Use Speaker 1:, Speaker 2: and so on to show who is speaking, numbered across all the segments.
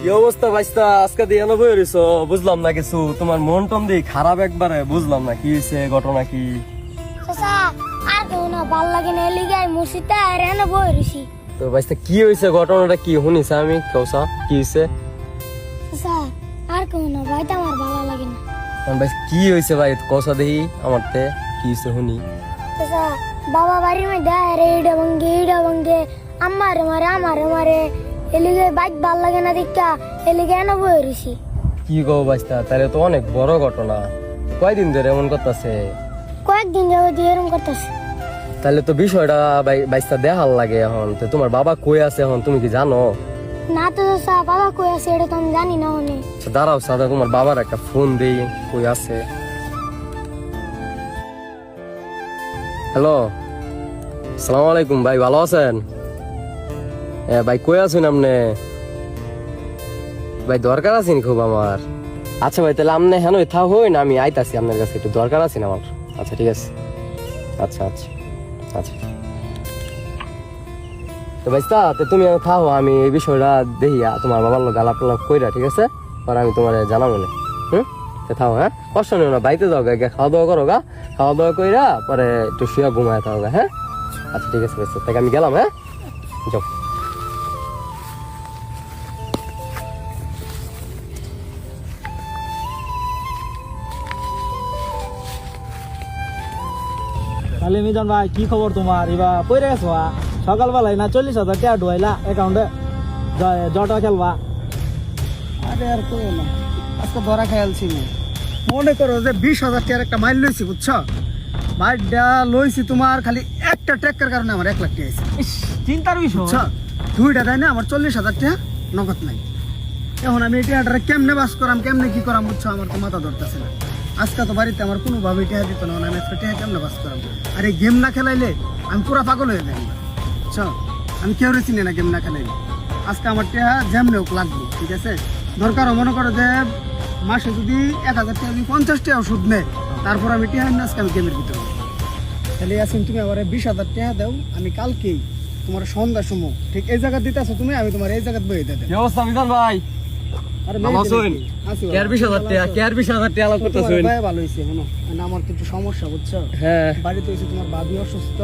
Speaker 1: কি অবস্থা ভাইস্তা, আজকে দিয়ে না বই রইছো? বুঝলাম না কিছু, তোমার মন টন দিয়ে খারাপ একবারে, বুঝলাম না কি হয়েছে, ঘটনা কি?
Speaker 2: চাচা আর কেউ না ভাল লাগে না এলিগাই মুর্শিদা আর এনে বই রইছি।
Speaker 1: তো ভাইস্তা কি হয়েছে, ঘটনাটা কি শুনিস? আমি কৌসা কি হয়েছে?
Speaker 2: চাচা আর কেউ না ভাইটা আমার ভালো লাগে না।
Speaker 1: ভাই কি হয়েছে ভাই, কৌসা দেখি আমার তে কি হয়েছে শুনি।
Speaker 2: চাচা বাবা বাড়ির মধ্যে আরে ইডা ভাঙ্গে আমারে মারে এলিগাই বাইক ভাল লাগে না দেখা এলিগাই এনে বই রইছি।
Speaker 1: কি গো ভাইস্তা, তাহলে তো অনেক বড় ঘটনা। কয়দিন ধরে এমন করতেছে?
Speaker 2: কয়েকদিন যাবো দিয়ে এরম করতেছে।
Speaker 1: তাহলে তো বিষয়টা বাইস্তা দেখার লাগে। এখন তো তোমার বাবা কই আছে, এখন তুমি কি জানো?
Speaker 2: না তো চাচা বাবা কই আছে এটা তো আমি জানি না। অনেক
Speaker 1: আচ্ছা, দাঁড়াও সাদা, তোমার বাবার একটা ফোন দেই, কই আছে। হ্যালো, আসসালামু আলাইকুম ভাই, ভালো আছেন? হ্যাঁ ভাই, কই আছেন আপনি? ভাই দরকার আছেন খুব আমার। আচ্ছা ভাই, তাহলে আপনি হেন থা হই না, আমি আইতাছি আপনার কাছে, একটু দরকার আছেন আমার। আচ্ছা ঠিক আছে, আচ্ছা আচ্ছা আচ্ছা। তো ভাইস্তা, তো তুমি থাও, আমি এই বিষয়টা দেখি তোমার বাবার লোক আলাপ টালাপ কইরা, ঠিক আছে? পরে আমি তোমার জানাবো না। তো থাও, হ্যাঁ, কষ্ট নিও না, বাড়িতে যাও গা, খাওয়া দাওয়া করো গা, খাওয়া দাওয়া কইরা পরে একটু শুয়ে ঘুমায় থাও গা। হ্যাঁ আচ্ছা ঠিক আছে ভাইস্তা, তাকে আমি গেলাম। হ্যাঁ যাও।
Speaker 3: তাহলে মিজান ভাই কি খবর তোমার? এবার পড়ে গেছো সকালবেলায় না 40,000 টাকা ঢুয়াইলা অ্যাকাউন্টে, জটা খেলবা?
Speaker 4: আরে আর তো না, আজকে ধরা খেয়ালছি না। মনে করো যে 20,000 টাকার একটা মাইল লইছি, বুঝছো? মাইলটা লইছি তোমার খালি একটা ট্যাক্কার কারণে আমার 1 লাখ টাকা আছে,
Speaker 3: চিন্তার বিষয়।
Speaker 4: বুঝছো? দুইটা দেয় না, আমার 40,000 টাকা নগদ নাই। এখন আমি এই টাকাটা কেমনে বাস করাম, কেমনে কি করাম, বুঝছো? আমার তো মাথা ধরতেছে না। আজকে তো বাড়িতে আমার কোনোভাবে টাকা দিত না, আমি একটা টাকা কেমনে বাস করাম? আর এই গেম না খেলাইলে আমি পুরা পাগল হয়ে যাই, বুঝছো? আমি কেউ চিনি না গেম না খেলাইলে। আজকে আমার টাকা যেমনি হোক লাগবে, ঠিক আছে? দরকার মনে করো যে মাসে যদি 1,000 টাকা, যদি 50 টাকা ওষুধ নেয়, তারপর আমি টাকা নিয়ে আজকে আমি গেমের ভিতরে। তাহলে আসুন, তুমি আমার 20,000 টাকা দাও, আমি কালকেই তোমার সন্ধ্যার সময় ঠিক এই জায়গা দিতে আসো তুমি, আমি তোমার এই জায়গা বই দিয়ে দেবো।
Speaker 1: কি অবস্থা মিজান ভাই?
Speaker 4: আরে
Speaker 1: ভালো আছেন? কেয়ার 20,000 টাকা, কেয়ার 20,000 টাকা আলাপ করতেছেন?
Speaker 4: ভালো হয়েছে, আমার তো একটু সমস্যা, বুঝছো?
Speaker 1: হ্যাঁ
Speaker 4: বাড়িতে হয়েছে তোমার ভাবি অসুস্থ,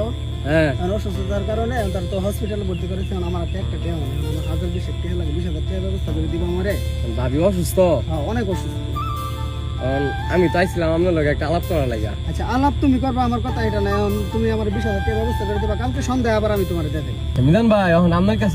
Speaker 1: হ্যাঁ।
Speaker 4: অসুস্থতার কারণে তার তো হসপিটালে ভর্তি করেছে। আমার হাতে একটা টাকা নেই, আমার 1,020 টাকা লাগে, 20,000 টাকা ব্যবস্থা করে দিবা আমারে।
Speaker 1: ভাবি অসুস্থ?
Speaker 4: হ্যাঁ, অনেক অসুস্থ।
Speaker 1: আমি চাইছিলাম আপনার লোক একটা আলাপ করা লাগা।
Speaker 4: আচ্ছা, আলাপ তুমি করবা, আমার কথা এটা না। তুমি আমার 20,000 টাকা ব্যবস্থা করে দিবা, কালকে সন্ধ্যায় আবার আমি তোমার দিয়ে দেবো।
Speaker 1: মিজান ভাই, এখন আপনার কাছে